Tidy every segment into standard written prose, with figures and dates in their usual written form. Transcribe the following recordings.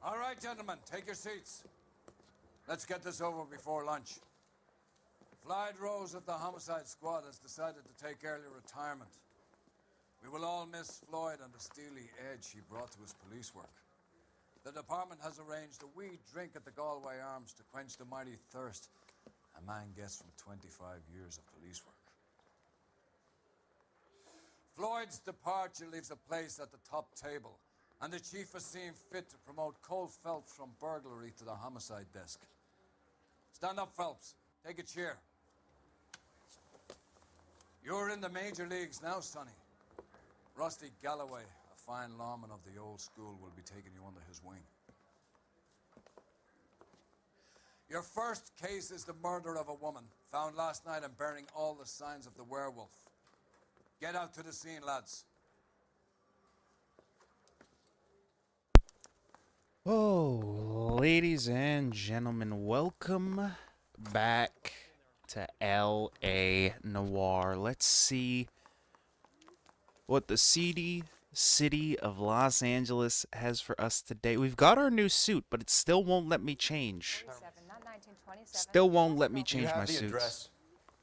All right, gentlemen, take your seats. Let's get this over before lunch. Floyd Rose of the Homicide Squad has decided to take early retirement. We will all miss Floyd and the steely edge he brought to his police work. The department has arranged a wee drink at the Galway Arms to quench the mighty thirst a man gets from 25 years of police work. Floyd's departure leaves a place at the top table, and the chief has seen fit to promote Cole Phelps from burglary to the homicide desk. Stand up, Phelps. Take a chair. You're in the major leagues now, Sonny. Rusty Galloway, a fine lawman of the old school, will be taking you under his wing. Your first case is the murder of a woman, found last night and bearing all the signs of the werewolf. Get out to the scene, lads. Oh, ladies and gentlemen, welcome back to L.A. Noire. Let's see what the seedy city of Los Angeles has for us today. We've got our new suit, but it still won't let me change. Still won't let me change my suits. Address?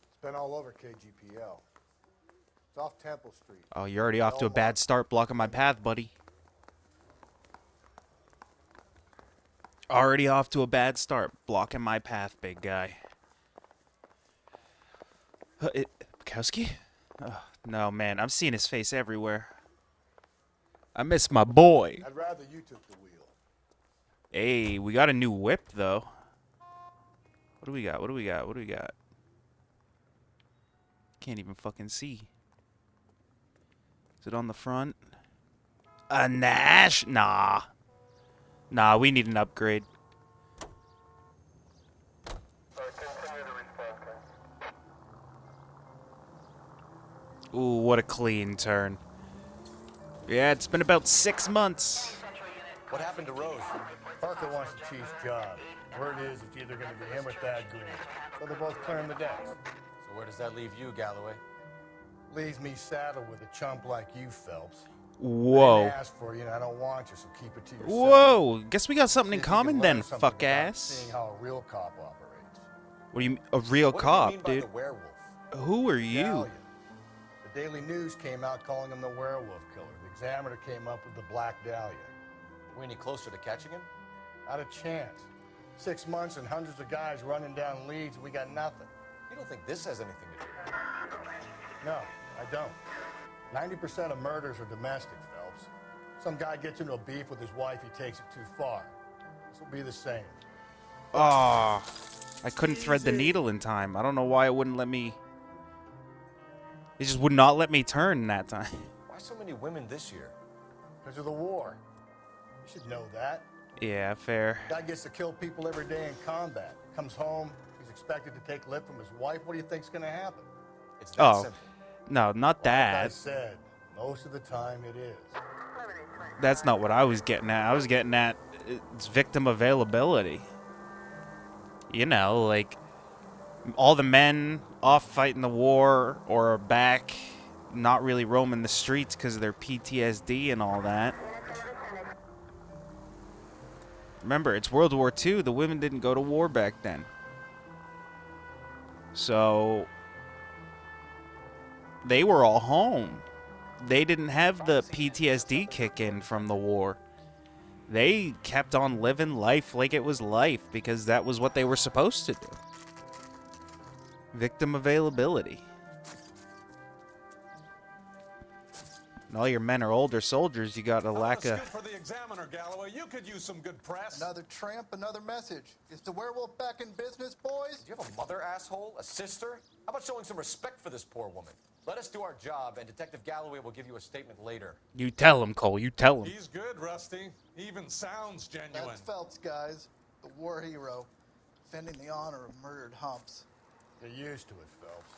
It's been all over KGPL. It's off Temple Street. Oh, you're already off to a bad start blocking my path, buddy. Already off to a bad start blocking my path, big guy. Bukowski? Oh, no, man, I'm seeing his face everywhere. I miss my boy. I'd rather you took the wheel. Hey, we got a new whip, though. What do we got? What do we got? What do we got? Can't even fucking see. Is it on the front? A Nash? Nah. Nah, we need an upgrade. Ooh, what a clean turn. Yeah, it's been about 6 months. What happened to Rose? Parker wants the chief's job. Word is it's either going to be him or Thad Green. So they're both clearing the decks. So where does that leave you, Galloway? Leaves me saddled with a chump like you, Phelps. Whoa. I didn't ask for you, and I don't want you, so keep it to yourself. Whoa. Guess we got something in See if you can common learn then, something fuck about ass. Seeing how a real cop operates. What do you mean? A real What cop, do you mean by dude? the werewolf? Who are you? Stallion. The Daily News came out calling him the werewolf killer. The Examiner came up with the Black Dahlia. Are we any closer to catching him? Not a chance. 6 months and hundreds of guys running down leads, and we got nothing. You don't think this has anything to do with it? No, I don't. 90% of murders are domestic, Phelps. Some guy gets into a beef with his wife, he takes it too far. This will be the same. Ah, I couldn't thread the needle in time. I don't know why it wouldn't let me. It just would not let me turn that time. Why so many women this year? Because of the war. You should know that. Yeah, fair. Guy gets to kill people every day in combat. Comes home, he's expected to take lip from his wife. What do you think's gonna happen? It's that Oh, simple. no, not Like I that. said, most of the time it is. That's not what I was getting at. I was getting at it's victim availability. You know, like all the men off fighting the war or are back not really roaming the streets because of their PTSD and all that. Remember, it's World War II. The women didn't go to war back then. So they were all home. They didn't have the PTSD kick in from the war. They kept on living life like it was life because that was what they were supposed to do. Victim availability. And all your men are older soldiers, you got a lack of... For the Examiner, Galloway, you could use some good press. Another tramp, another message. Is the werewolf back in business, boys? Do you have a mother, asshole? A sister? How about showing some respect for this poor woman? Let us do our job, and Detective Galloway will give you a statement later. You tell him, Cole, you tell him. He's good, Rusty. He even sounds genuine. That's Phelps, guys. The war hero. Defending the honor of murdered humps. Get used to it, Phelps.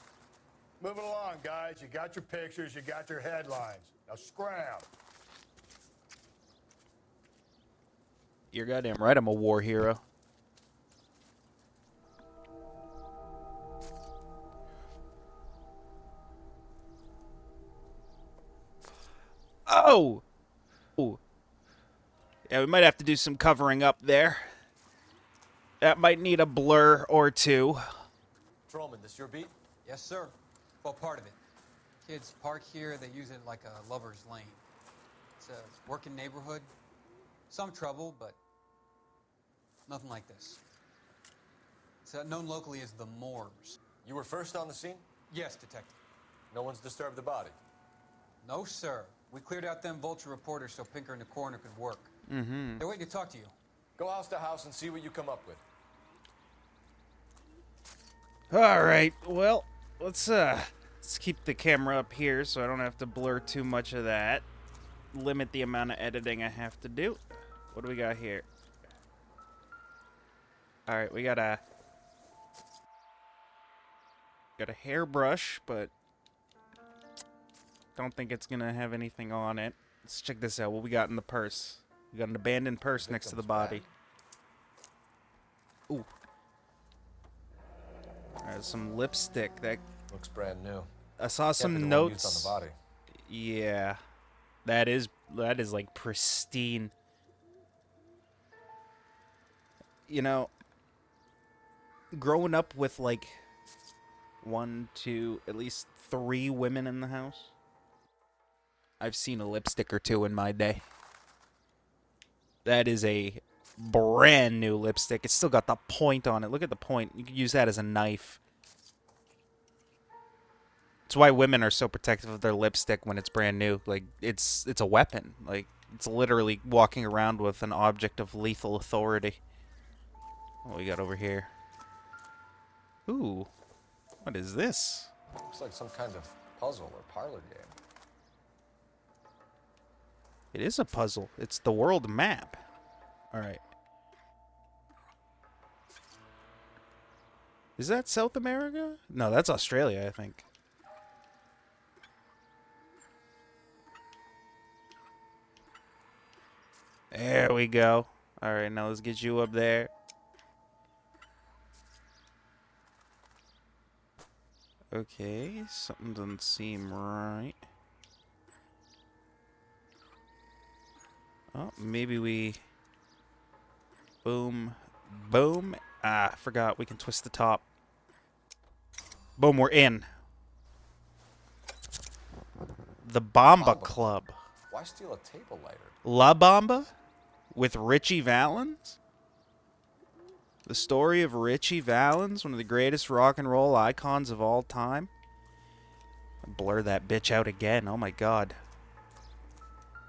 Moving along, guys. You got your pictures, you got your headlines. Now scram. You're goddamn right, I'm a war hero. Oh! Yeah, we might have to do some covering up there. That might need a blur or two. Patrolman, this your beat? Yes, sir. Well, part of it. Kids park here, they use it like a lover's lane. It's a working neighborhood. Some trouble, but nothing like this. It's known locally as the Moors. You were first on the scene? Yes, detective. No one's disturbed the body. No, sir. We cleared out them vulture reporters so Pinker and the coroner could work. Mm-hmm. They're waiting to talk to you. Go house to house and see what you come up with. All right. Well, let's keep the camera up here so I don't have to blur too much of that. Limit the amount of editing I have to do. What do we got here? All right, we got a hairbrush, but don't think it's gonna have anything on it. Let's check this out. What we got in the purse? We got an abandoned purse next to the body. Ooh. There's some lipstick that Looks brand new. I saw Can't be some the one notes used on the body. Yeah. That is like pristine. You know, growing up with like 1, 2, at least 3 women in the house, I've seen a lipstick or 2 in my day. That is a brand new lipstick. It's still got the point on it. Look at the point. You could use that as a knife. It's why women are so protective of their lipstick when it's brand new. Like, it's a weapon. Like, it's literally walking around with an object of lethal authority. What we got over here? Ooh. What is this? Looks like some kind of puzzle or parlor game. It is a puzzle. It's the world map. All right. Is that South America? No, that's Australia, I think. There we go. All right, now let's get you up there. Okay, something doesn't seem right. Oh, maybe we... Boom. Boom. Ah, I forgot. We can twist the top. Boom, we're in. The Bomba Club. Why steal a table lighter? La Bamba? With Richie Valens? The story of Richie Valens, one of the greatest rock and roll icons of all time. Blur that bitch out again. Oh my god.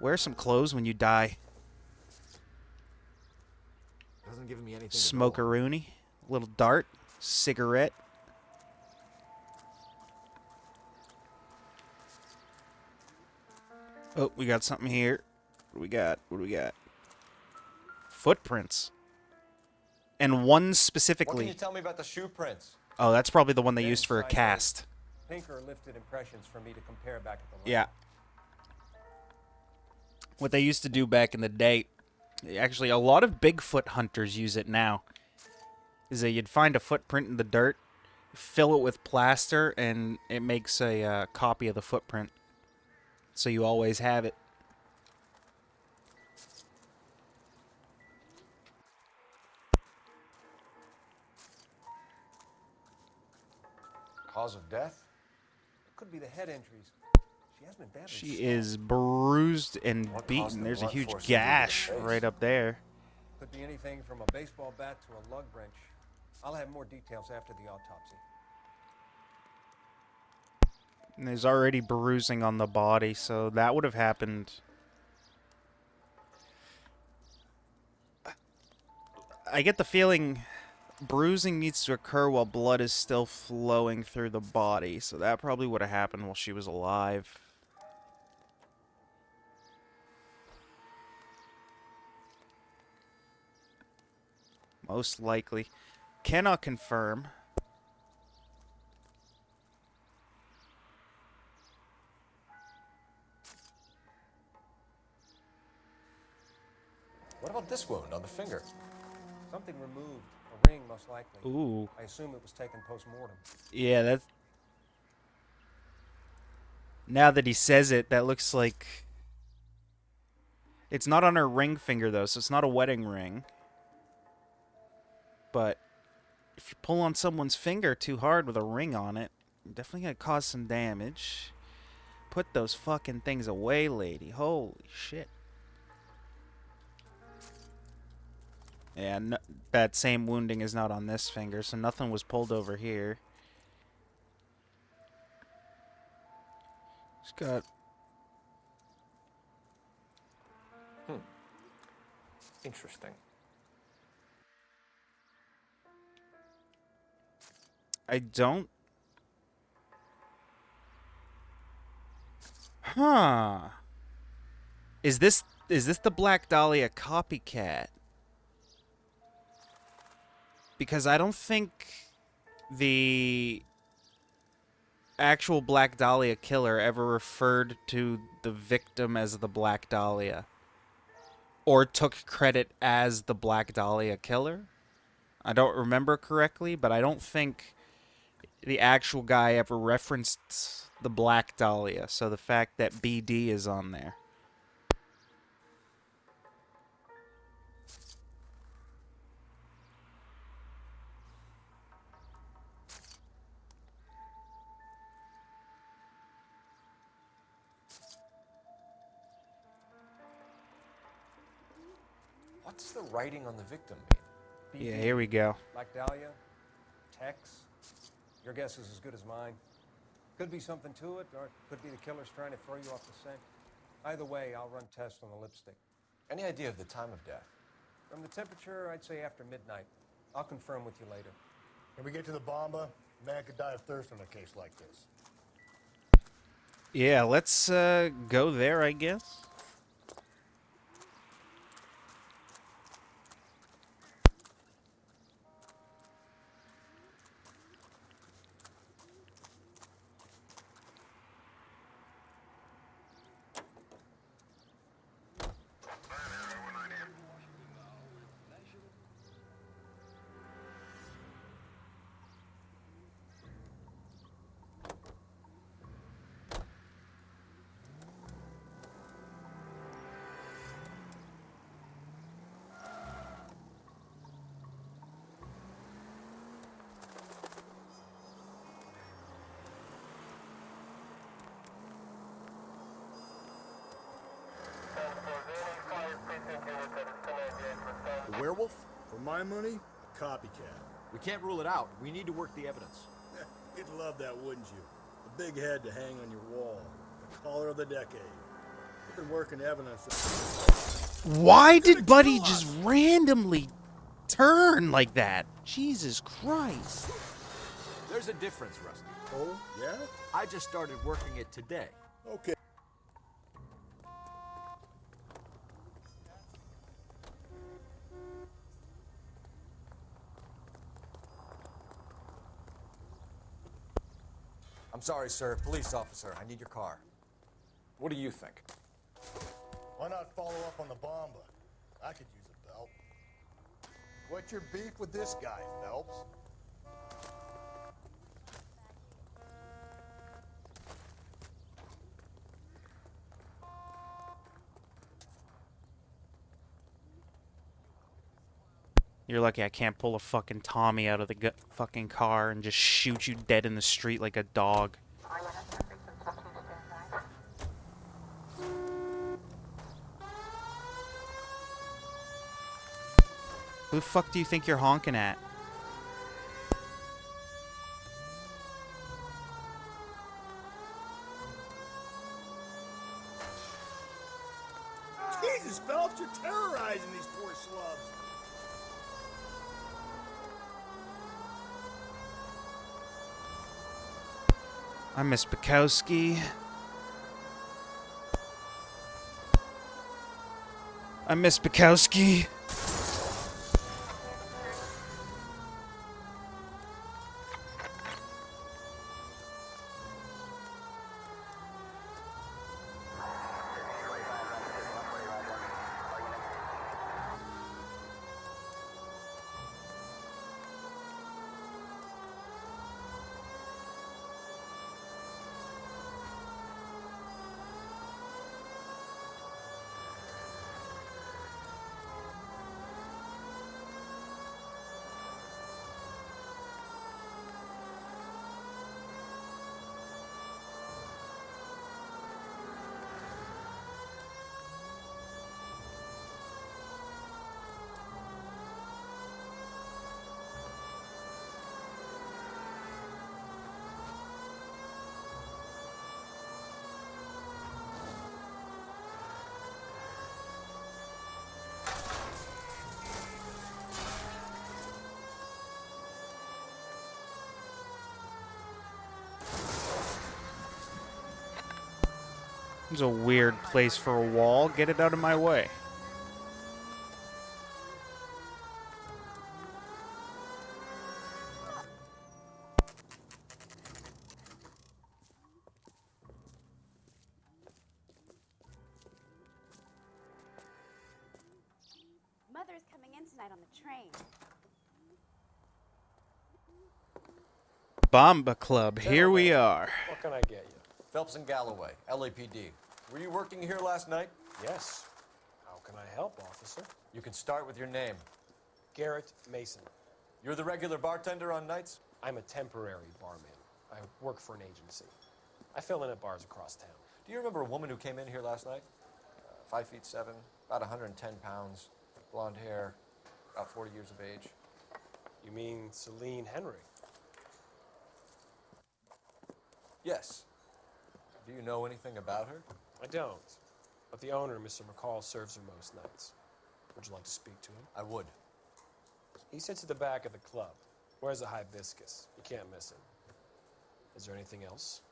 Wear some clothes when you die. Doesn't give me anything. Smoke a Rooney. Little dart. Cigarette. Oh, we got something here. What do we got? What do we got? Footprints. And one specifically. What can you tell me about the shoe prints? Oh, that's probably the one they used for a cast. Pinker lifted impressions for me to compare back at the lab. Yeah. What they used to do back in the day, actually a lot of Bigfoot hunters use it now, is that you'd find a footprint in the dirt, fill it with plaster, and it makes a copy of the footprint. So you always have it. Cause of death? It could be the head injuries. She has been badly She stabbed. is bruised and What caused beaten. the There's a blunt huge force injury to the gash face? right up there. Could be anything from a baseball bat to a lug wrench. I'll have more details after the autopsy. And there's already bruising on the body, so that would have happened. I get the feeling bruising needs to occur while blood is still flowing through the body, so that probably would have happened while she was alive. Most likely. Cannot confirm. What about this wound on the finger? Something removed. A ring, most likely. Ooh. I assume it was taken post-mortem. Yeah, that's... Now that he says it, that looks like... It's not on her ring finger, though, so it's not a wedding ring. But if you pull on someone's finger too hard with a ring on it, you're definitely going to cause some damage. Put those fucking things away, lady. Holy shit. Yeah, no, that same wounding is not on this finger, so nothing was pulled over here. Just got... Interesting. I don't... Huh. Is this the Black Dahlia copycat? Because I don't think the actual Black Dahlia killer ever referred to the victim as the Black Dahlia. Or took credit as the Black Dahlia killer. I don't remember correctly, but I don't think the actual guy ever referenced the Black Dahlia. So the fact that BD is on there. What's the writing on the victim mean? Yeah, here we go. Black Dahlia? Tex? Your guess is as good as mine. Could be something to it, or it could be the killer's trying to throw you off the scent. Either way, I'll run tests on the lipstick. Any idea of the time of death? From the temperature, I'd say after midnight. I'll confirm with you later. When we get to the Bomba, man could die of thirst on a case like this. Yeah, let's go there, I guess. The werewolf? For my money, a copycat. We can't rule it out. We need to work the evidence. You'd love that, wouldn't you? The big head to hang on your wall. The caller of the decade. We've been working evidence. Why did Buddy just randomly turn like that? Jesus Christ. There's a difference, Rusty. Oh, yeah? I just started working it today. Okay. I'm sorry, sir. Police officer, I need your car. What do you think? Why not follow up on the Bomba? I could use a belt. What's your beef with this guy, Phelps? You're lucky I can't pull a fucking Tommy out of the fucking car and just shoot you dead in the street like a dog. Who the fuck do you think you're honking at? Jesus, Phelps, you're terrorizing these poor slubs. I miss Bukowski. I miss Bukowski. It's a weird place for a wall. Get it out of my way. Mother's coming in tonight on the train. Bomba Club, here we are. What can I get you? Phelps and Galloway, LAPD. Were you working here last night? Yes. How can I help, officer? You can start with your name. Garrett Mason. You're the regular bartender on nights? I'm a temporary barman. I work for an agency. I fill in at bars across town. Do you remember a woman who came in here last night? 5'7", about 110 pounds, blonde hair, about 40 years of age. You mean Celine Henry? Yes. Do you know anything about her? I don't. But the owner, Mr. McCall, serves her most nights. Would you like to speak to him? I would. He sits at the back of the club. Wears a hibiscus. You can't miss him. Is there anything else?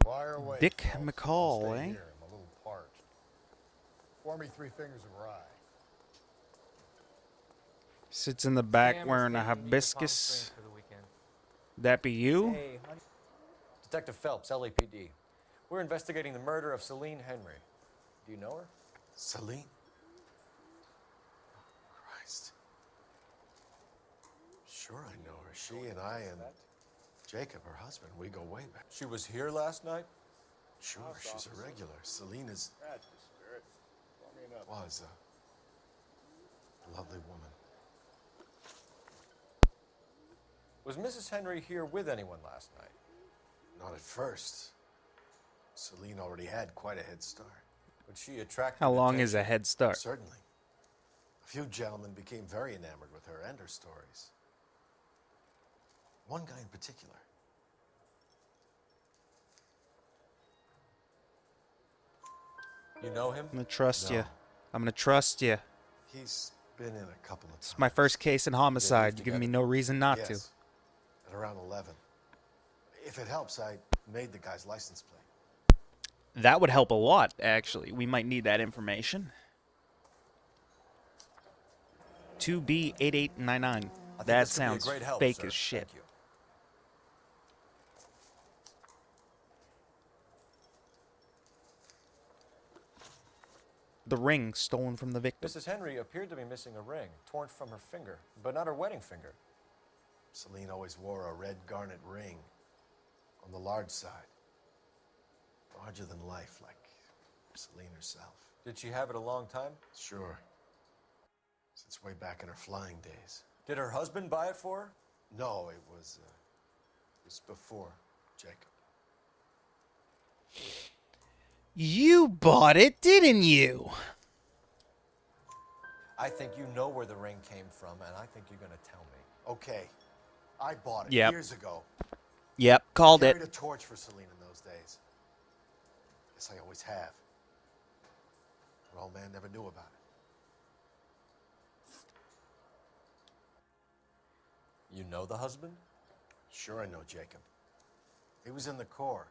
Fire away, Dick Phelps. I'll McCall, stay eh? Here. I'm a little parched. Pour me 3 fingers of rye. Sits in the back Sam wearing a is taking me to Palm hibiscus. Springs for the weekend. That be you? Hey, honey. Detective Phelps, LAPD. We're investigating the murder of Celine Henry. Do you know her? Celine? Christ. Sure I know her. She and I and Jacob, her husband, we go way back. She was here last night? Sure, she's a regular. Celine is... That's the spirit. Pour me another. was a lovely woman. Was Mrs. Henry here with anyone last night? Not at first. Celine already had quite a head start. Would she attract How long attention? is a head start? Certainly. A few gentlemen became very enamored with her and her stories. One guy in particular. You know him? I'm gonna trust No. you. I'm gonna trust you. He's been in a couple of It's times. my first case in homicide. You give me no reason not to. Yes. At around 11. If it helps, I made the guy's license plate. That would help a lot, actually. We might need that information. 2B8899. I think That this could be a sounds great help, fake sir. as shit. Thank you. The ring stolen from the victim. Mrs. Henry appeared to be missing a ring, torn from her finger, but not her wedding finger. Celine always wore a red garnet ring on the large side. Larger than life, like Celine herself. Did she have it a long time? Sure. Since way back in her flying days. Did her husband buy it for her? No, it was before Jacob. You bought it, didn't you? I think you know where the ring came from, and I think you're going to tell me. Okay, I bought it Yep. years ago. Yep, called it. Carried a torch for Celine in those days. Guess I always have. Her old man never knew about it. You know the husband? Sure I know Jacob. He was in the Corps.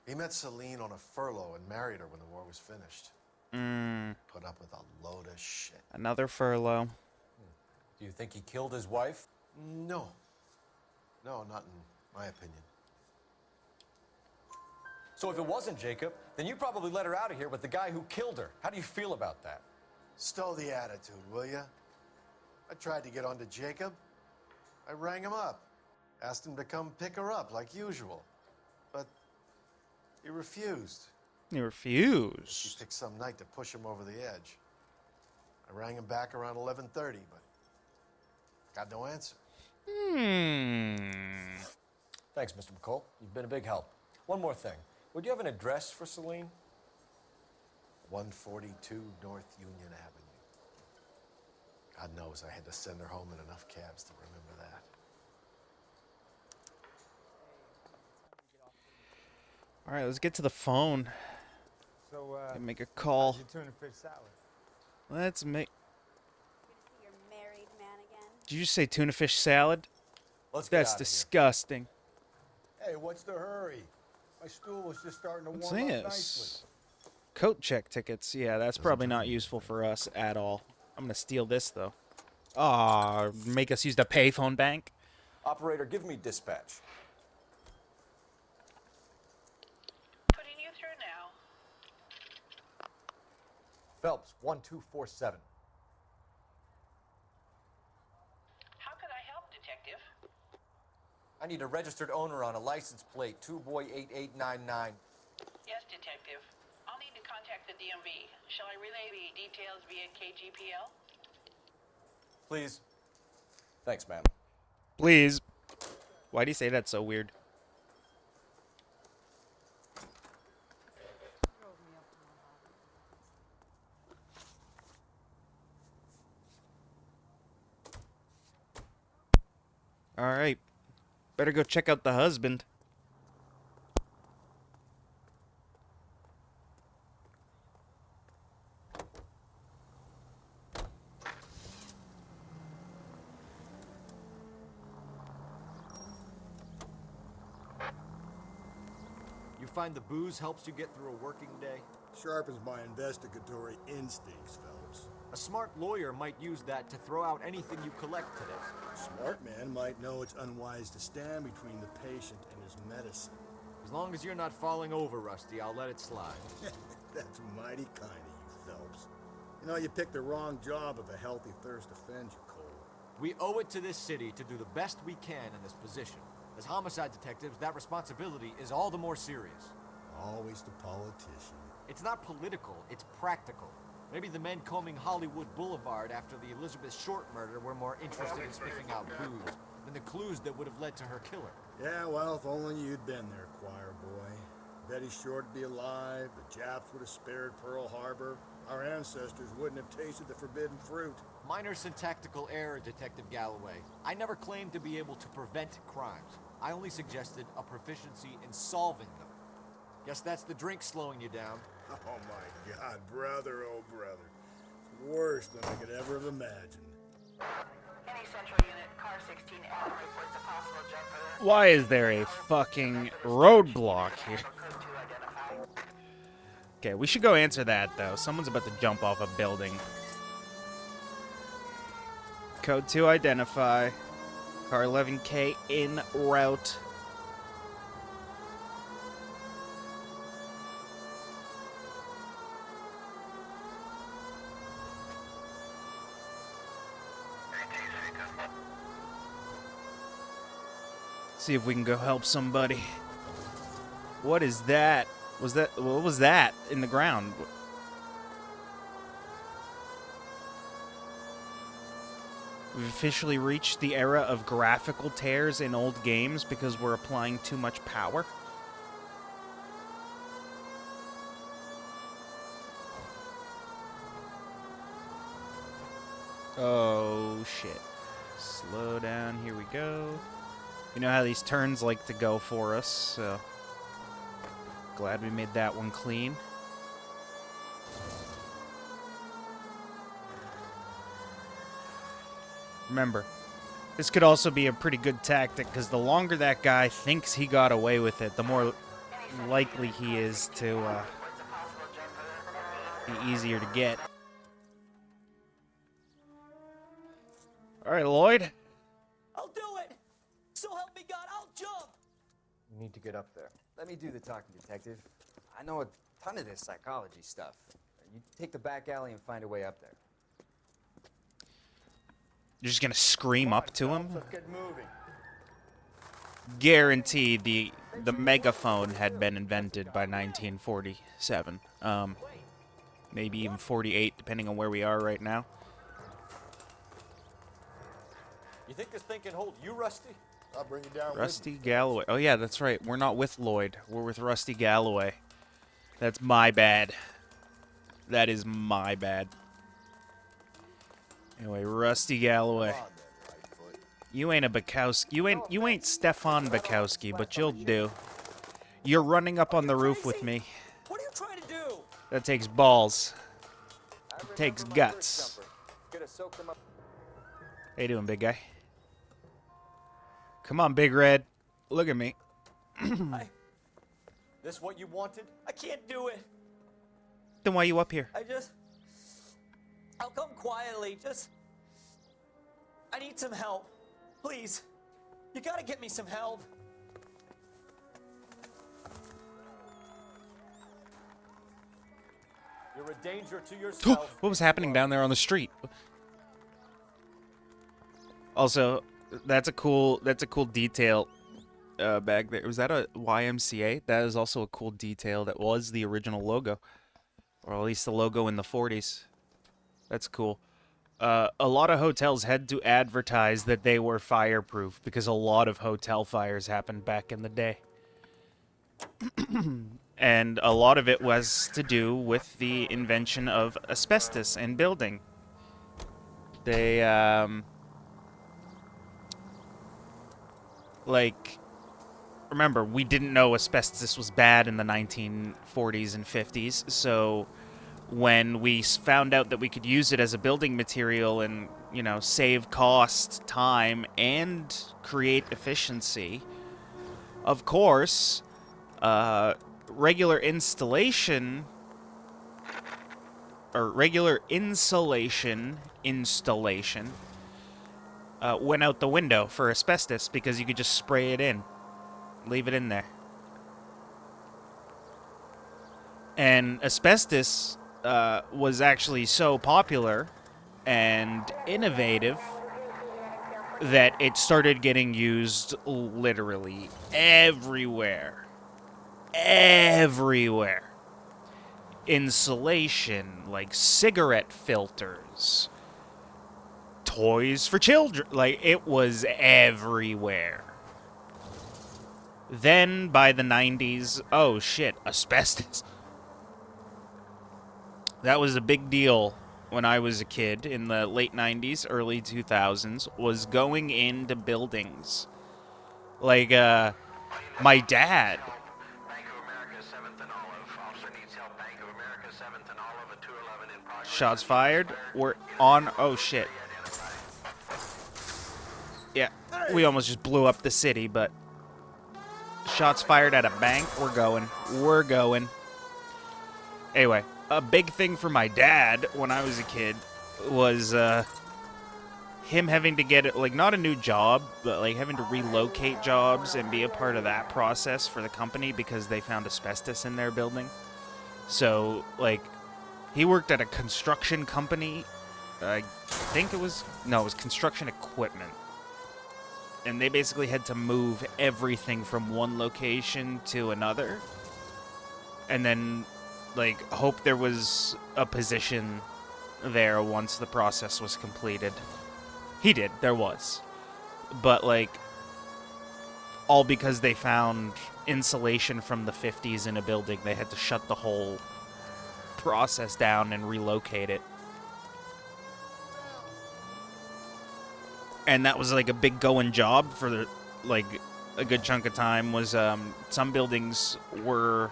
He met Celine on a furlough and married her when the war was finished. Put up with a load of shit. Another furlough. Do you think he killed his wife? No. No, not in my opinion. So if it wasn't Jacob, then you probably let her out of here with the guy who killed her. How do you feel about that? Stow the attitude, will ya? I tried to get onto Jacob. I rang him up. Asked him to come pick her up like usual. But he refused. He She refused. picked some night to push him over the edge. I rang him back around 11:30, but got no answer. Thanks, Mr. McCall. You've been a big help. One more thing. Would you have an address for Celine? 142 North Union Avenue. God knows I had to send her home in enough cabs to remember that. All right, let's get to the phone So, and make a call. how's your tuna fish salad? Let's make. Good to see your married man again. Did you just say tuna fish salad? Let's get That's out of here. disgusting. Hey, what's the hurry? My stool was just starting to What's warm up this? nicely. Coat check tickets. Yeah, that's probably not useful for us at all. I'm gonna steal this though. Ah, make us use the payphone bank. Operator, give me dispatch. Putting you through now. Phelps, 1247. How could I help, Detective? I need a registered owner on a license plate, 2boy8899. Yes, Detective. I'll need to contact the DMV. Shall I relay the details via KGPL? Please. Thanks, ma'am. Please. Why do you say that so weird? Alright. Better go check out the husband. You find the booze helps you get through a working day? Sharpens my investigatory instincts, Phelps. A smart lawyer might use that to throw out anything you collect today. A smart man might know it's unwise to stand between the patient and his medicine. As long as you're not falling over, Rusty, I'll let it slide. That's mighty kind of you, Phelps. You know, you picked the wrong job if a healthy thirst offends you, Cole. We owe it to this city to do the best we can in this position. As homicide detectives, that responsibility is all the more serious. Always the politician. It's not political, it's practical. Maybe the men combing Hollywood Boulevard after the Elizabeth Short murder were more interested in sniffing out booze than the clues that would have led to her killer. Yeah, well, if only you'd been there, choir boy. Betty Short would be alive, the Japs would have spared Pearl Harbor, our ancestors wouldn't have tasted the forbidden fruit. Minor syntactical error, Detective Galloway. I never claimed to be able to prevent crimes. I only suggested a proficiency in solving them. Guess that's the drink slowing you down. Oh my God, brother, oh brother. It's worse than I could ever have imagined. Any central unit, car 16L reports a possible jump for the... Why is there a fucking roadblock here? Okay, we should go answer that, though. Someone's about to jump off a building. Code 2 identify. Car 11K en route. See if we can go help somebody. What is that? What was that in the ground? We've officially reached the era of graphical tears in old games because we're applying too much power. Oh shit. Slow down, here we go. You know how these turns like to go for us, so glad we made that one clean. Remember, this could also be a pretty good tactic, because the longer that guy thinks he got away with it, the more likely he is to be easier to get. Alright, Lloyd. I'll do it! So help me God, I'll jump! You need to get up there. Let me do the talking, Detective. I know a ton of this psychology stuff. You take the back alley and find a way up there. You're just gonna scream up to him? Let's get moving. Guarantee the megaphone had been invented by 1947. Maybe even 48, depending on where we are right now. You think this thing can hold you, Rusty? I'll bring you down Rusty Galloway. Oh yeah, that's right. We're not with Lloyd. We're with Rusty Galloway. That's my bad. That is my bad. Anyway, Rusty Galloway. You ain't a Bukowski. You ain't Stefan Bukowski, but you'll do. You're running up on the roof with me. What are you trying to do? That takes balls. It takes guts. How you doing, big guy? Come on, Big Red. Look at me. This what you wanted? I can't do it. Then why you up here? I'll come quietly. I need some help. Please. You gotta get me some help. You're a danger to yourself. What was happening down there on the street? Also, that's a cool detail back there. Was that a YMCA? That is also a cool detail. That was the original logo, or at least the logo in the 40s. That's cool. A lot of hotels had to advertise that they were fireproof because a lot of hotel fires happened back in the day. And a lot of it was to do with the invention of asbestos in building. They, remember, we didn't know asbestos was bad in the 1940s and 50s, so when we found out that we could use it as a building material and, you know, save cost, time, and create efficiency, of course, regular insulation installation went out the window for asbestos because you could just spray it in, leave it in there. And asbestos was actually so popular and innovative that it started getting used literally everywhere. Everywhere. Insulation, like cigarette filters, toys for children, like it was everywhere. Then by the 90s, oh shit, asbestos. That was a big deal when I was a kid in the late 90s, early 2000s, was going into buildings. Like, my dad. Shots fired. We're on. Oh, shit. Yeah, we almost just blew up the city, but shots fired at a bank. We're going. We're going. Anyway, a big thing for my dad when I was a kid was him having to get, like, not a new job, but, like, having to relocate jobs and be a part of that process for the company because they found asbestos in their building. So, like, he worked at a construction company. I think it was construction equipment. And they basically had to move everything from one location to another. And then, like, hope there was a position there once the process was completed. He did. There was. But, like, all because they found insulation from the 50s in a building. They had to shut the whole process down and relocate it. And that was like a big going job for like a good chunk of time. Was some buildings were,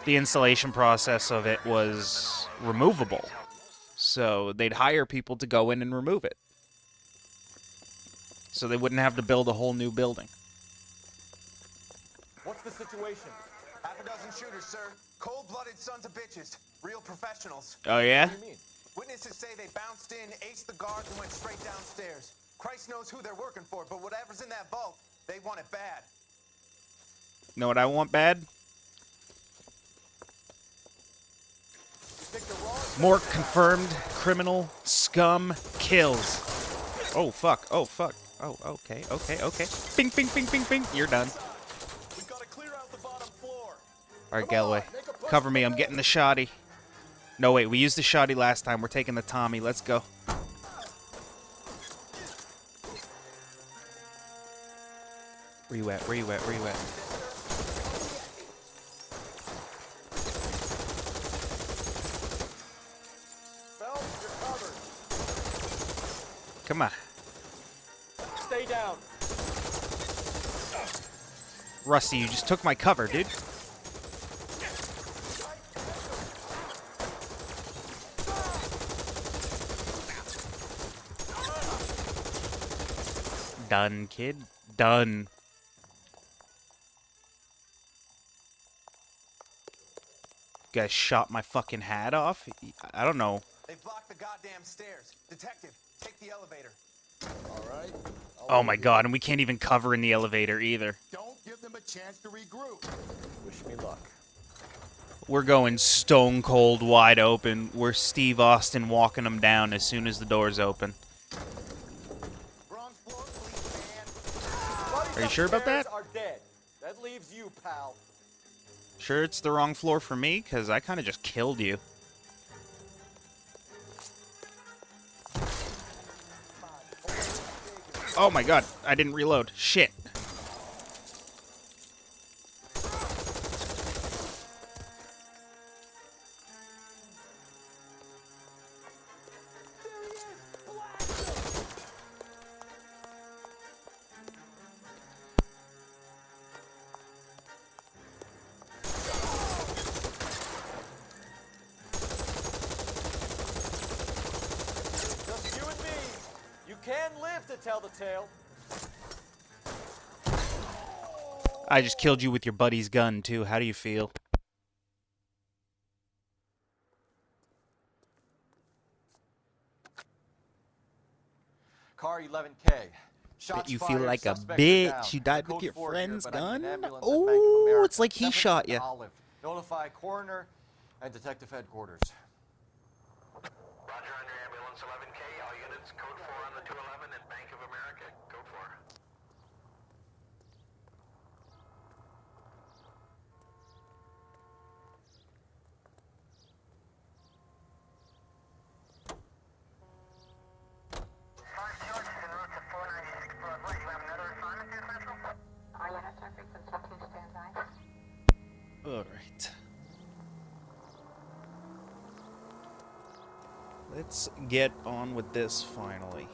the installation process of it was removable, so they'd hire people to go in and remove it, so they wouldn't have to build a whole new building. What's the situation? Half a dozen shooters, sir. Cold-blooded sons of bitches. Real professionals. Oh, yeah? What do you mean? Witnesses say they bounced in, aced the guards, and went straight downstairs. Christ knows who they're working for, but whatever's in that vault, they want it bad. Know what I want bad? More confirmed criminal scum kills. Oh, fuck. Oh, fuck. Oh, okay, okay, okay. Bing, bing, bing, bing, bing. You're done. Alright, Galloway. Cover me. I'm getting the shotty. No, wait. We used the shotty last time. We're taking the Tommy. Let's go. Where you at? Where you at? Where you at? Phelps, you're covered. Come on. Stay down. Rusty, you just took my cover, dude. Done, kid. Done. guys shot my fucking hat off. I don't know. They blocked the goddamn stairs. Detective, take the elevator. All right. Oh my god, and we can't even cover in the elevator either. Don't give them a chance to regroup. Wish me luck. We're going stone cold wide open. We're Steve Austin walking them down as soon as the doors open. Are you sure about that? Are dead. That leaves you, pal. Sure it's the wrong floor for me? Because I kind of just killed you. Oh my god, I didn't reload. Shit. Just you and me. You can live to tell the tale. I just killed you with your buddy's gun, too. How do you feel? Car 11K. Shots Bet you fired, feel like a suspects are down. bitch. You died Code with your 4 here, friend's but I need an gun? ambulance at Bank of America. Oh, it's like he 7th shot and you. Olive. Notify coroner and detective headquarters. Roger on your ambulance 11K. All units, code 4 on the 211 at Bank of America. Code 4. Alright. Let's get on with this finally.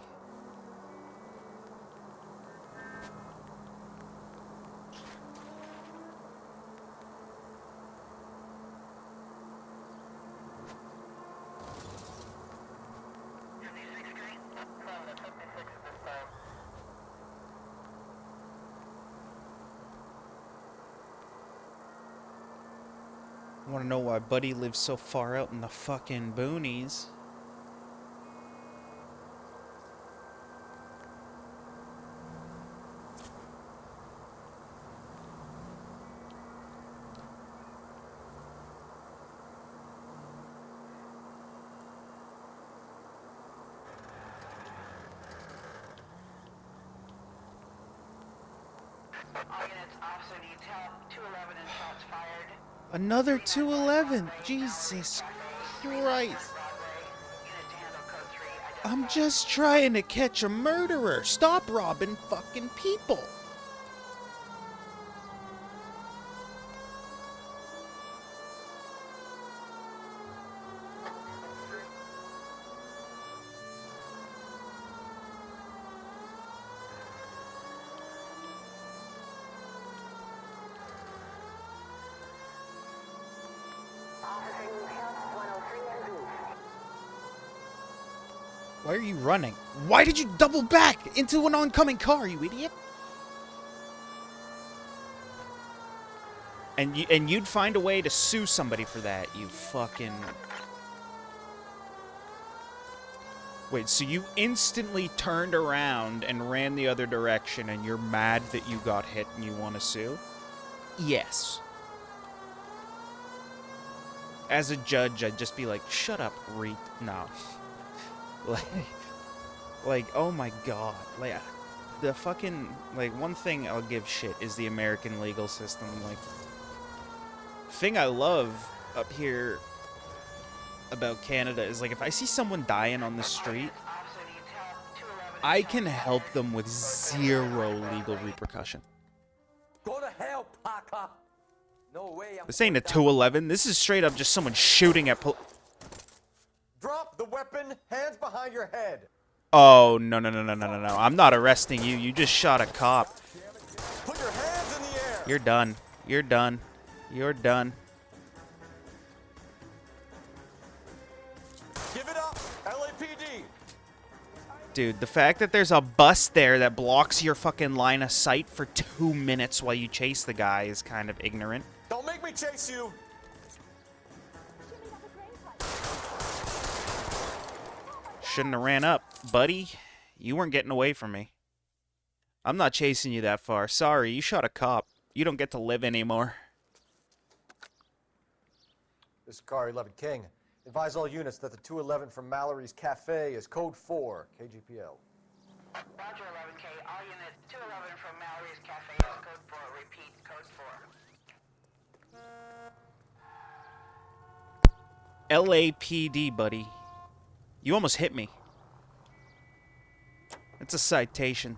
I want to know why Buddy lives so far out in the fucking boonies. All units, officer detail, 211 and shots fired. Another 211. Jesus Christ. I'm just trying to catch a murderer. Stop robbing fucking people. Why are you running? Why did you double back into an oncoming car, you idiot? And you'd find a way to sue somebody for that, you fucking... Wait, so you instantly turned around and ran the other direction and you're mad that you got hit and you want to sue? Yes. As a judge, I'd just be like, shut up, Reet. No. Like, oh my god. Like, the fucking... Like, one thing I'll give shit is the American legal system. Like, thing I love up here about Canada is, like, if I see someone dying on the street, I can help them with zero legal repercussion. Go to hell, Parker. No way. This ain't a 211. This is straight up just someone shooting at Drop the weapon. Hands behind your head. Oh, no. I'm not arresting you. You just shot a cop. Put your hands in the air. You're done. You're done. You're done. Give it up, LAPD. Dude, the fact that there's a bus there that blocks your fucking line of sight for 2 minutes while you chase the guy is kind of ignorant. Don't make me chase you. shouldn't have ran up. Buddy, you weren't getting away from me. I'm not chasing you that far. Sorry, you shot a cop. You don't get to live anymore. This is Car 11 King. Advise all units that the 211 from Mallory's Cafe is code 4, KGPL. Roger, 11K. All units, 211 from Mallory's Cafe is code 4. Repeat, code 4. LAPD, buddy. You almost hit me. It's a citation.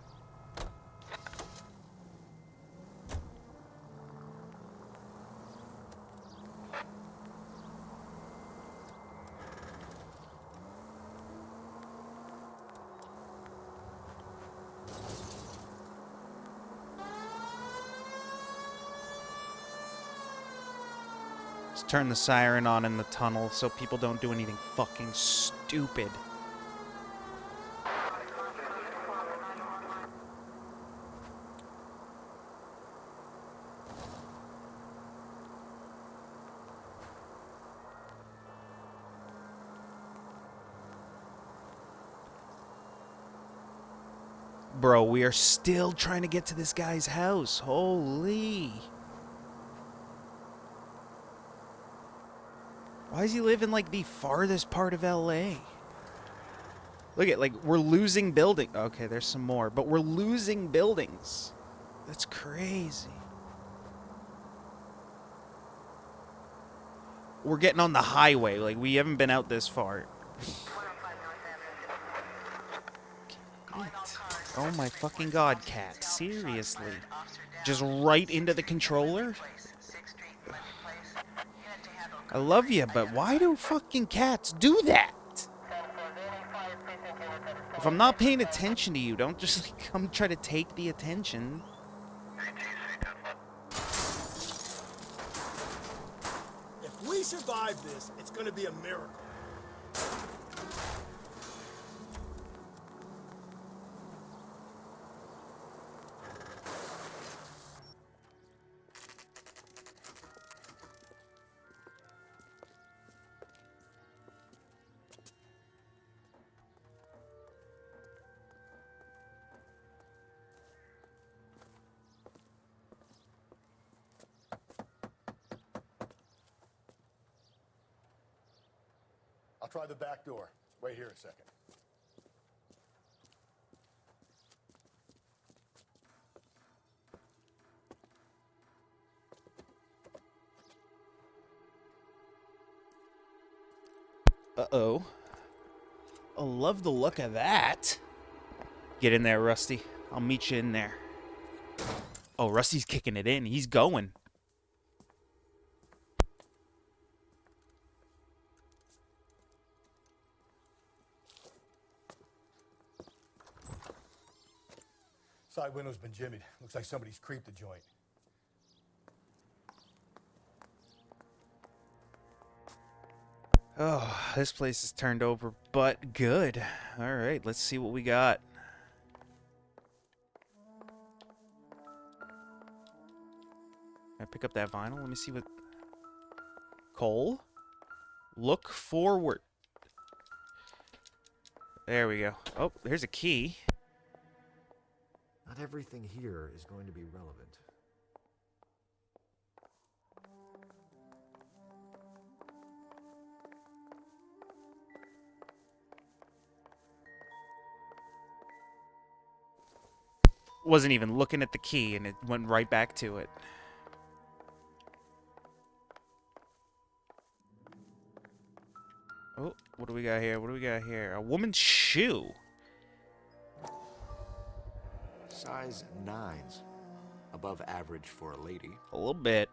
Let's turn the siren on in the tunnel so people don't do anything fucking stupid. Bro, we are still trying to get to this guy's house. Holy. Why does he live in, like, the farthest part of LA? Look at, like, we're losing building. Okay, there's some more. But we're losing buildings. That's crazy. We're getting on the highway. Like, we haven't been out this far. Oh my fucking god, cat. Seriously. Just right into the controller? I love you, but why do fucking cats do that? If I'm not paying attention to you, don't just like, come try to take the attention. If we survive this, it's gonna be a miracle. I'll try the back door. Wait here a second. Uh-oh. I love the look of that. Get in there, Rusty. I'll meet you in there. Oh, Rusty's kicking it in. He's going. Side window's been jimmied. Looks like somebody's creeped the joint. Oh, this place is turned over, but good. All right, let's see what we got. Can I pick up that vinyl? Let me see what... Cole? Look forward. There we go. Oh, there's a key. Not everything here is going to be relevant. Wasn't even looking at the key, and it went right back to it. Oh, what do we got here? What do we got here? A woman's shoe. Size 9s. Above average for a lady. A little bit.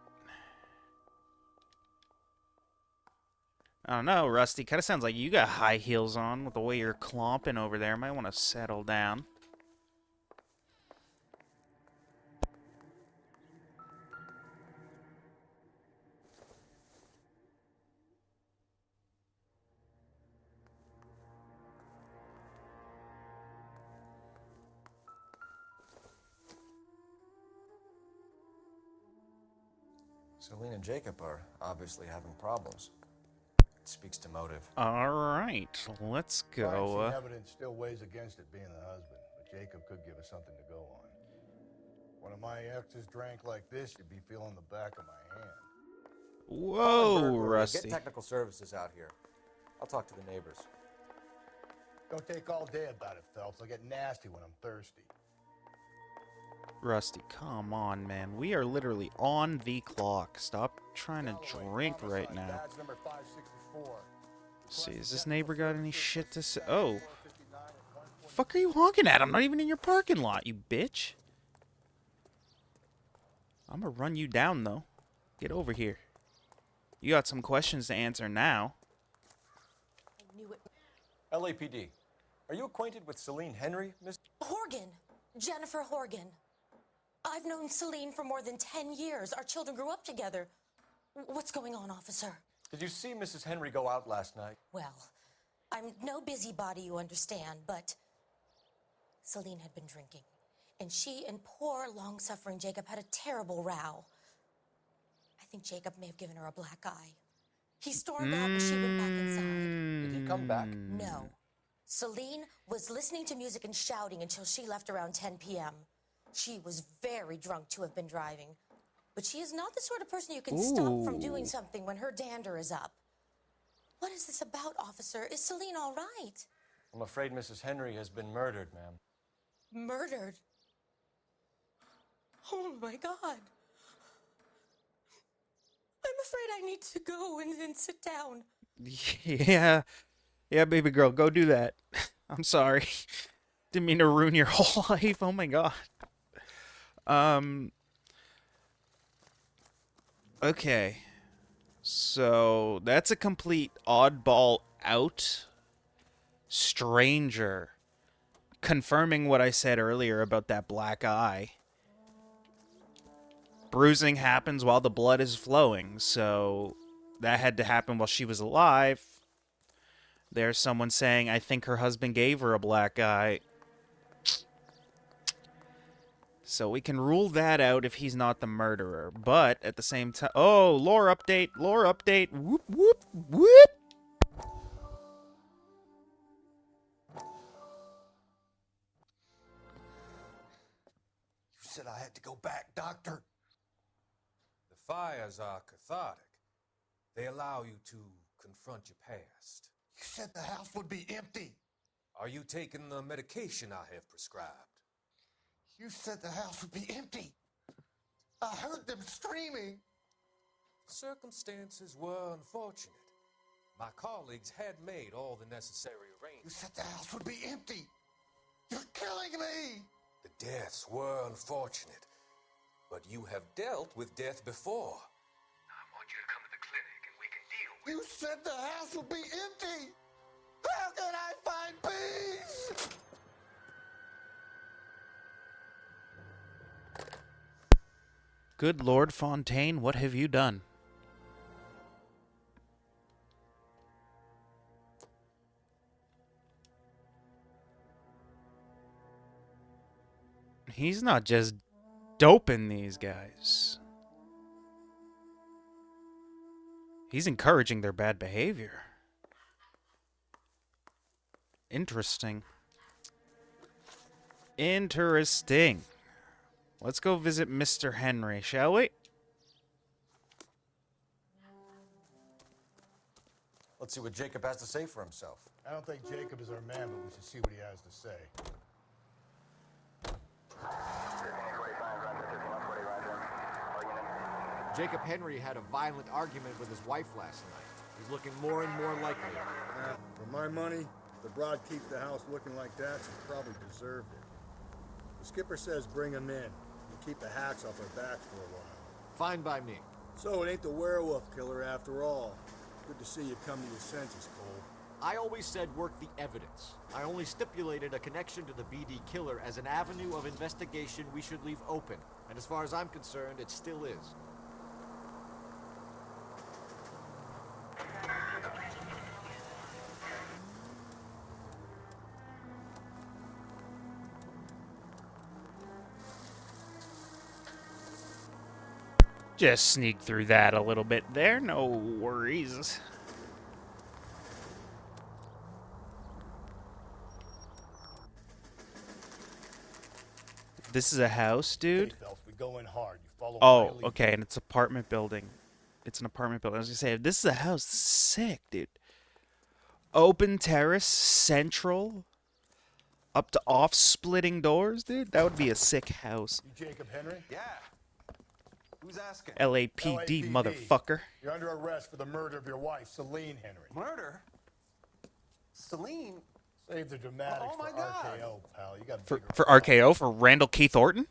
I don't know, Rusty. Kind of sounds like you got high heels on with the way you're clomping over there. Might want to settle down. Celine and Jacob are obviously having problems. speaks to motive. All right, let's Crime go. scene evidence still weighs against it being the husband, but Jacob could give us something to go on. One of my exes drank like this, you'd be feeling the back of my hand. Whoa, Get Rusty. technical services out here. I'll talk to the neighbors. Don't take all day about it, Phelps. I get nasty when I'm thirsty. Rusty, come on, man. We are literally on the clock. Stop trying to drink right now. Badge number 564. See, has this neighbor got any shit to say? Oh. Fuck are you honking at? I'm not even in your parking lot, you bitch. I'm gonna run you down, though. Get over here. You got some questions to answer now. I knew it. LAPD. Are you acquainted with Celine Henry, Miss? Horgan. Jennifer Horgan. I've known Celine for more than 10 years. Our children grew up together. What's going on, officer? Did you see Mrs. Henry go out last night? Well, I'm no busybody, you understand, but Celine had been drinking. And she and poor, long-suffering Jacob had a terrible row. I think Jacob may have given her a black eye. He stormed out, but she went back inside. Did he come back? No. Celine was listening to music and shouting until she left around 10 p.m. She was very drunk to have been driving. But she is not the sort of person you can stop from doing something when her dander is up. What is this about, officer? Is Celine all right? I'm afraid Mrs. Henry has been murdered, ma'am. Murdered? Oh, my God. I'm afraid I need to go and sit down. Yeah. Yeah, baby girl, go do that. I'm sorry. Didn't mean to ruin your whole life. Oh my god. Okay. So, that's a complete oddball out stranger confirming what I said earlier about that black eye. Bruising happens while the blood is flowing, so that had to happen while she was alive. There's someone saying, I think her husband gave her a black eye. So we can rule that out if he's not the murderer. But at the same time... Oh, lore update, lore update. Whoop, whoop, whoop. You said I had to go back, Doctor. The fires are cathartic. They allow you to confront your past. You said the house would be empty. Are you taking the medication I have prescribed? You said the house would be empty. I heard them screaming. Circumstances were unfortunate. My colleagues had made all the necessary arrangements. You said the house would be empty. You're killing me. The deaths were unfortunate, but you have dealt with death before. I want you to come to the clinic and we can deal with it. You said the house would be empty. How can I find peace? Good Lord Fontaine, what have you done? He's not just doping these guys. He's encouraging their bad behavior. Interesting. Interesting. Let's go visit Mr. Henry, shall we? Let's see what Jacob has to say for himself. I don't think Jacob is our man, but we should see what he has to say. Jacob Henry had a violent argument with his wife last night. He's looking more and more likely. For my money, if the broad keeps the house looking like that, she's probably deserved it. The skipper says bring him in and keep the hacks off our backs for a while. Fine by me. So it ain't the werewolf killer after all. Good to see you come to your senses, Cole. I always said work the evidence. I only stipulated a connection to the BD killer as an avenue of investigation we should leave open. And as far as I'm concerned, it still is. Just sneak through that a little bit there, no worries. This is a house, dude? Hey, Phelps, we go in hard. You follow Oh, my lead. okay, and it's apartment building. It's an apartment building. I was gonna say, if this is a house, this is sick, dude. Open terrace, central, up to off splitting doors, dude. That would be a sick house. You Jacob Henry? Yeah. Who's asking? LAPD, motherfucker. You're under arrest for the murder of your wife, Celine Henry. Murder? Celine? Save the dramatics Oh, my for God. RKO, pal. You got For bigger RKO, for Randall Keith Orton?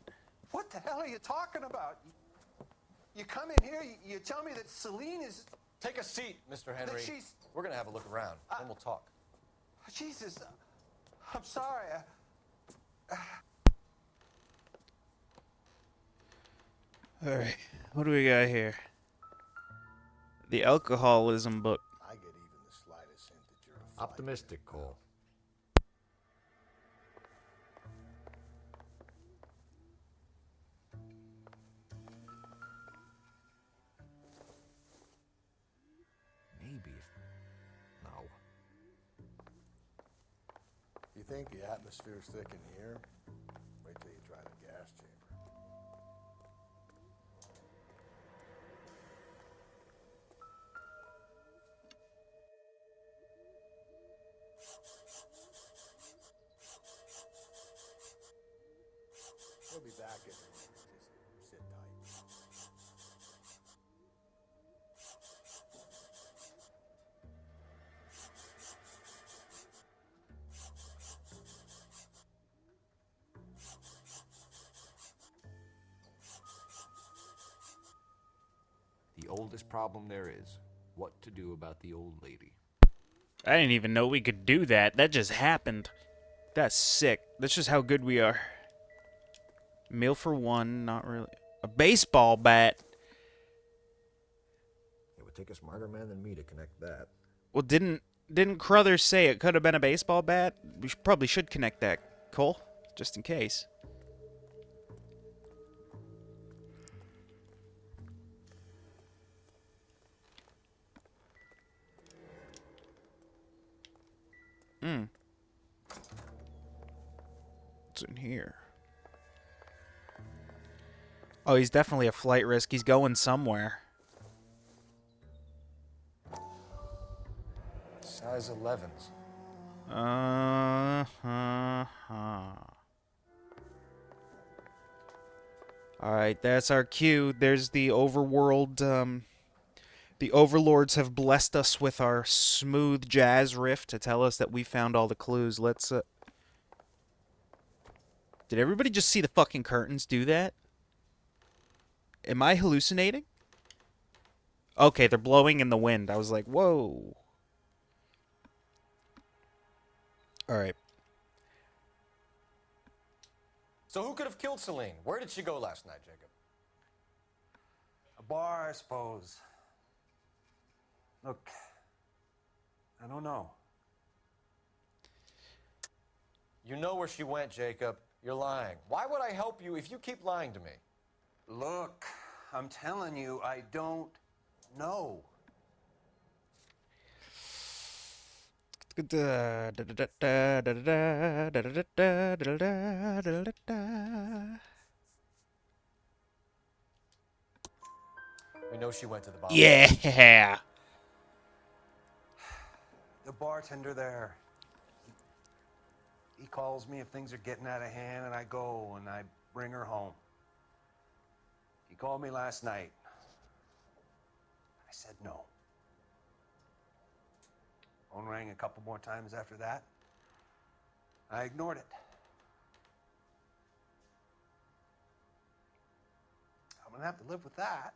What the hell are you talking about? You come in here, you tell me that Celine is... Take a seat, Mr. Henry. she's- We're going to have a look around, then we'll talk. Jesus, I'm sorry. Alright, what do we got here? The alcoholism book. I get even the slightest hint that you're a Optimistic, Cole. Maybe if... No. You think the atmosphere's thick in here? Wait till you try the gas chamber. We'll be back in a minute. Just sit tight. The oldest problem there is, what to do about the old lady. I didn't even know we could do that. That just happened. That's sick. That's just how good we are. Meal for one, not really. A baseball bat. It would take a smarter man than me to connect that. Well, didn't Crothers say it could have been a baseball bat? We probably should connect that, Cole, just in case. What's in here? Oh, he's definitely a flight risk. He's going somewhere. Size 11s. Alright, that's our cue. There's the overworld, the overlords have blessed us with our smooth jazz riff to tell us that we found all the clues. Let's, Did everybody just see the fucking curtains do that? Am I hallucinating? Okay, they're blowing in the wind. I was like, whoa. Alright. So who could have killed Celine? Where did she go last night, Jacob? A bar, I suppose. Look, I don't know. You know where she went, Jacob. You're lying. Why would I help you if you keep lying to me? Look, I'm telling you, I don't know. We know she went to the bar. Yeah. The bartender there. He calls me if things are getting out of hand, and I go and I bring her home. He called me last night. I said no. Phone rang a couple more times after that. I ignored it. I'm gonna have to live with that.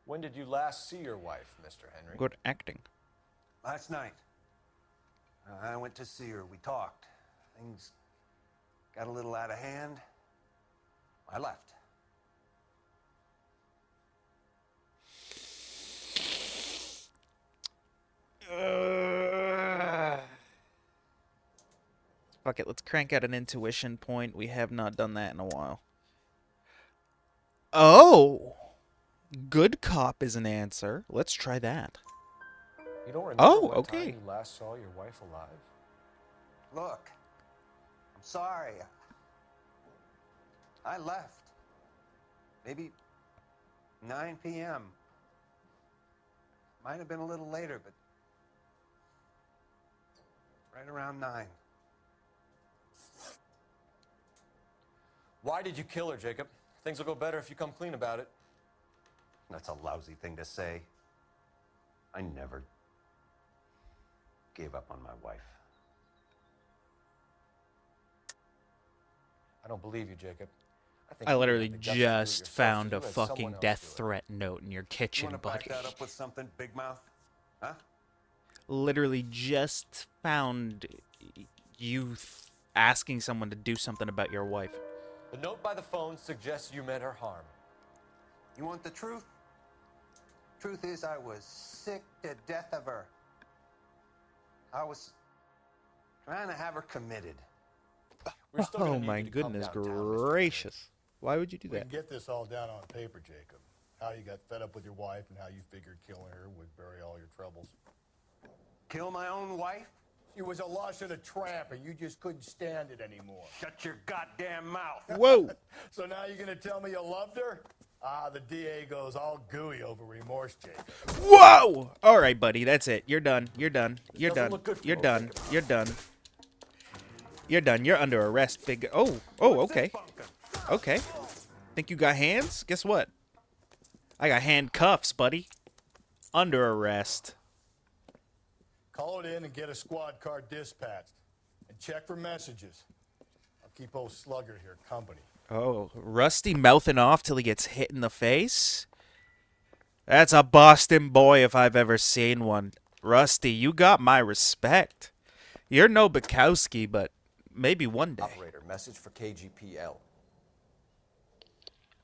When did you last see your wife, Mr. Henry? Good acting. Last night. I went to see her. We talked. Things got a little out of hand. I left. Fuck it, let's crank out an intuition point. We have not done that in a while. Oh! Good cop is an answer. Let's try that. You don't remember Oh, what okay. time you last saw your wife alive? Look, sorry. I left. Maybe 9 p.m. Might have been a little later, but right around 9. Why did you kill her, Jacob? Things will go better if you come clean about it. That's a lousy thing to say. I never gave up on my wife. I don't believe you, Jacob. I literally just found a fucking death threat note in your kitchen, You buddy. back that up with something, big mouth? Huh? Literally just found you asking someone to do something about your wife. The note by the phone suggests you meant her harm. You want the truth? Truth is, I was sick to death of her. I was trying to have her committed. Oh my goodness gracious. Why would you do We that? can get this all down on paper, Jacob. How you got fed up with your wife and how you figured killing her would bury all your troubles. Kill my own wife? She was a lush and a tramp, and you just couldn't stand it anymore. Shut your goddamn mouth. Whoa. So now you're going to tell me you loved her? Ah, the DA goes all gooey over remorse, Jacob. Whoa! All right, buddy, that's it. You're done. You're done. You're doesn't done. look good for You're you, done. You're done. You're done. You're under arrest, big. Oh, okay. Okay. Think you got hands? Guess what? I got handcuffs, buddy. Under arrest. Call it in and get a squad car dispatched. And check for messages. I'll keep old Slugger here company. Oh, Rusty mouthing off till he gets hit in the face? That's a Boston boy if I've ever seen one. Rusty, you got my respect. You're no Bukowski, but maybe one day. Operator, message for KGPL.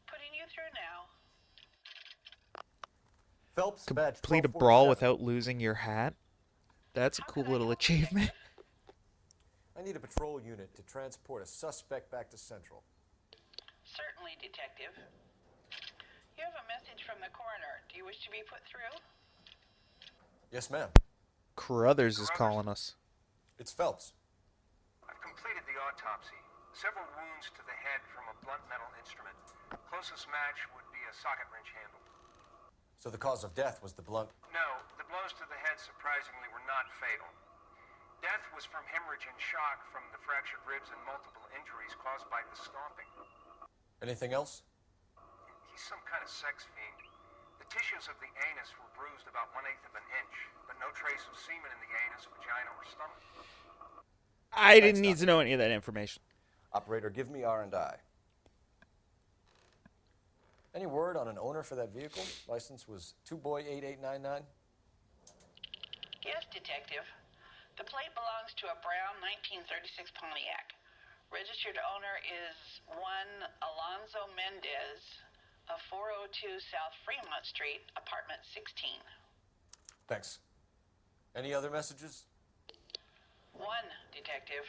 Putting you through now. Phelps, badge Complete a brawl without losing your hat? That's a cool little achievement. I need a patrol unit to transport a suspect back to Central. Certainly, Detective. You have a message from the coroner. Do you wish to be put through? Yes, ma'am. Carruthers is calling us. It's Phelps. I've completed the autopsy. Several wounds to the head from a blunt metal instrument. Closest match would be a socket wrench handle. So the cause of death was the blunt. No, the blows to the head surprisingly were not fatal. Death was from hemorrhage and shock from the fractured ribs and multiple injuries caused by the stomping. Anything else? He's some kind of sex fiend. The tissues of the anus were bruised about 1/8 of an inch, but no trace of semen in the anus, vagina, or stomach. I didn't need to know any of that information. Operator, give me R&I. Any word on an owner for that vehicle? License was 2boy8899. Yes, Detective. The plate belongs to a brown 1936 Pontiac. Registered owner is one Alonzo Mendez of 402 South Fremont Street, apartment 16. Thanks. Any other messages? One, Detective.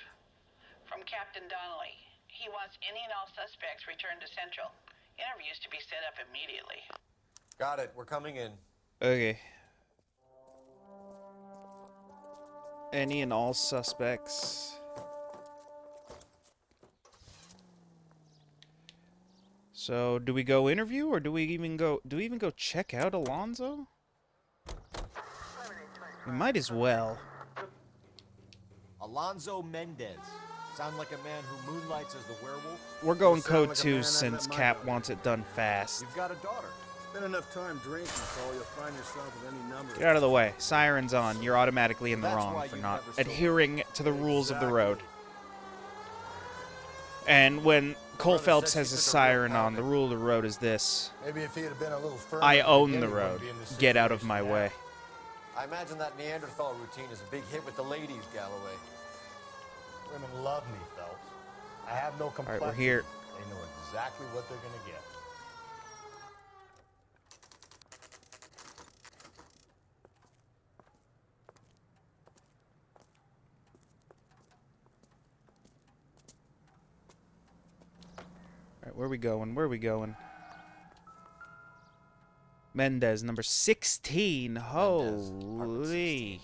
From Captain Donnelly. He wants any and all suspects returned to Central. Interviews to be set up immediately. Got it. We're coming in. Okay. Any and all suspects. So, do we go interview or do we even go check out Alonzo? We might as well. Alonzo Mendez. Sound like a man who moonlights as the werewolf? We're going code 2 since Cap wants it done fast. You've got a daughter. Spend enough time drinking, so you'll find yourself with any number. Get out of the way. Siren's on. You're automatically in the wrong for not adhering to the rules of the road. And when Cole Phelps has a siren on, the rule of the road is this. Maybe if he had been a little firmer I at the own the beginning, road. we'd be in the Get out of situation my now. way. I imagine that Neanderthal routine is a big hit with the ladies, Galloway. Women love me, Phelps. I have no complaints. we're here. They know exactly what they're going to get. Alright, where are we going? Where are we going? Mendez, number 16. Holy.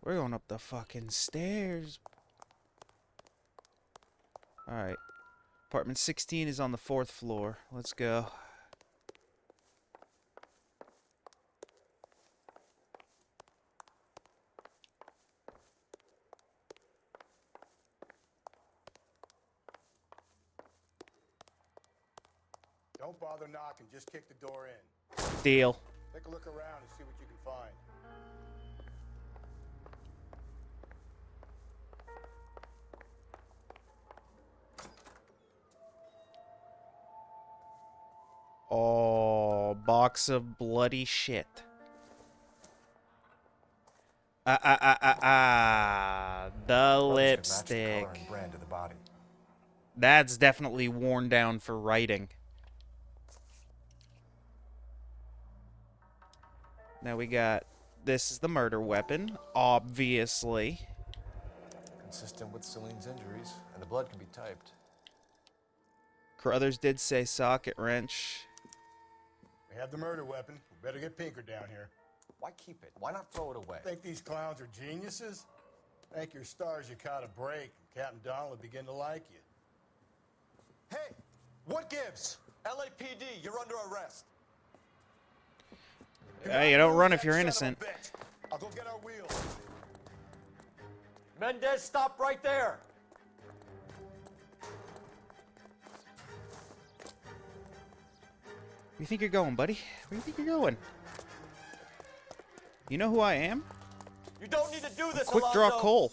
We're going up the fucking stairs. Alright. Apartment 16 is on the 4th floor. Let's go. Don't bother knocking, just kick the door in. Deal. Take a look around and see what you can find. Oh, box of bloody shit. The Rose could match the color lipstick. and brand of the body. That's definitely worn down for writing. Now we got, this is the murder weapon, obviously. Consistent with Celine's injuries, and the blood can be typed. Carruthers did say socket wrench. We have the murder weapon. We better get Pinker down here. Why keep it? Why not throw it away? Think these clowns are geniuses? Thank your stars you caught a break, and Captain Donald will begin to like you. Hey, what gives? LAPD, you're under arrest. Hey, you don't run if you're innocent. I'll go get our wheels. Mendez, stop right there. Where you think you're going, buddy? Where you think you're going? You know who I am? You don't need to do this, Quick draw Alonzo. Cole.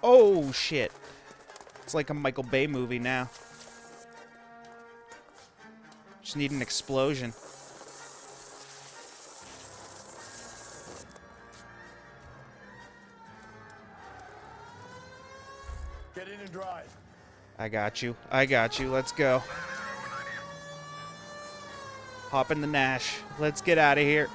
Oh, shit. It's like a Michael Bay movie now. Just need an explosion. Get in and drive. I got you. I got you. Let's go. Hop in the Nash. Let's get out of here.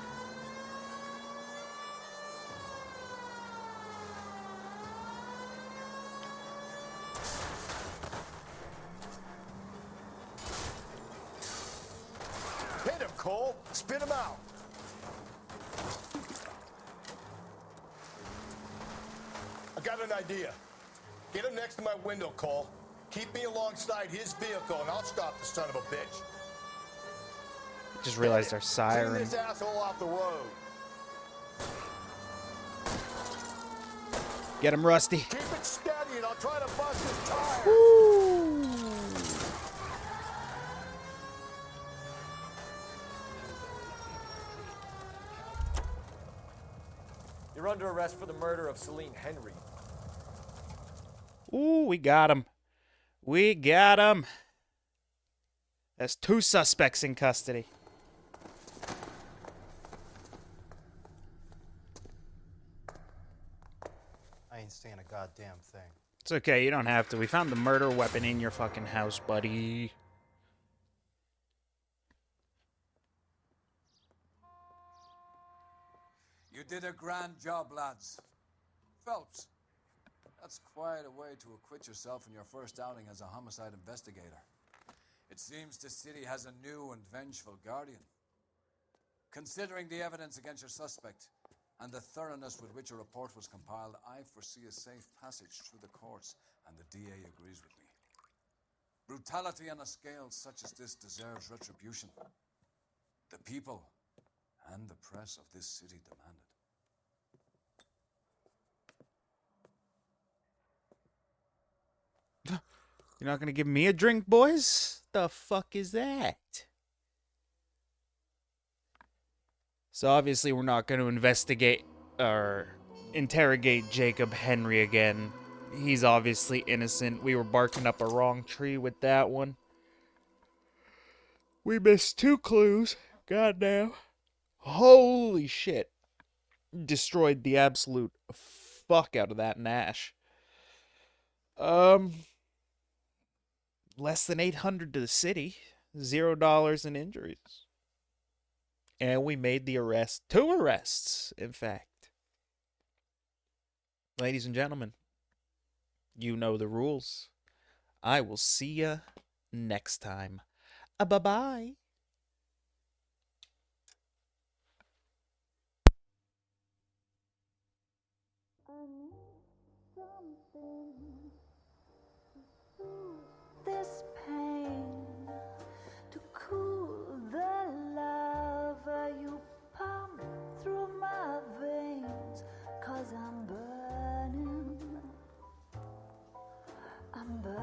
Hit him, Cole. Spin him out. I got an idea. Get him next to my window, Cole. Keep me alongside his vehicle, and I'll stop the son of a bitch. Just realized our Clean siren. this asshole off the road. Get him, Rusty. Keep it steady, and I'll try to bust his tire. Woo! You're under arrest for the murder of Celine Henry. Ooh, we got him. We got him. There's 2 suspects in custody. I ain't saying a goddamn thing. It's okay, you don't have to. We found the murder weapon in your fucking house, buddy. You did a grand job, lads. Phelps, that's quite a way to acquit yourself in your first outing as a homicide investigator. It seems the city has a new and vengeful guardian. Considering the evidence against your suspect and the thoroughness with which a report was compiled, I foresee a safe passage through the courts, and the DA agrees with me. Brutality on a scale such as this deserves retribution. The people and the press of this city demand it. You're not gonna give me a drink, boys? The fuck is that? So obviously we're not going to investigate or interrogate Jacob Henry again. He's obviously innocent. We were barking up a wrong tree with that one. We missed 2 clues. Goddamn. Holy shit. Destroyed the absolute fuck out of that Nash. Less than 800 to the city. $0 in injuries. And we made the arrest. 2 arrests, in fact. Ladies and gentlemen, you know the rules. I will see ya next time. Bye-bye. Remember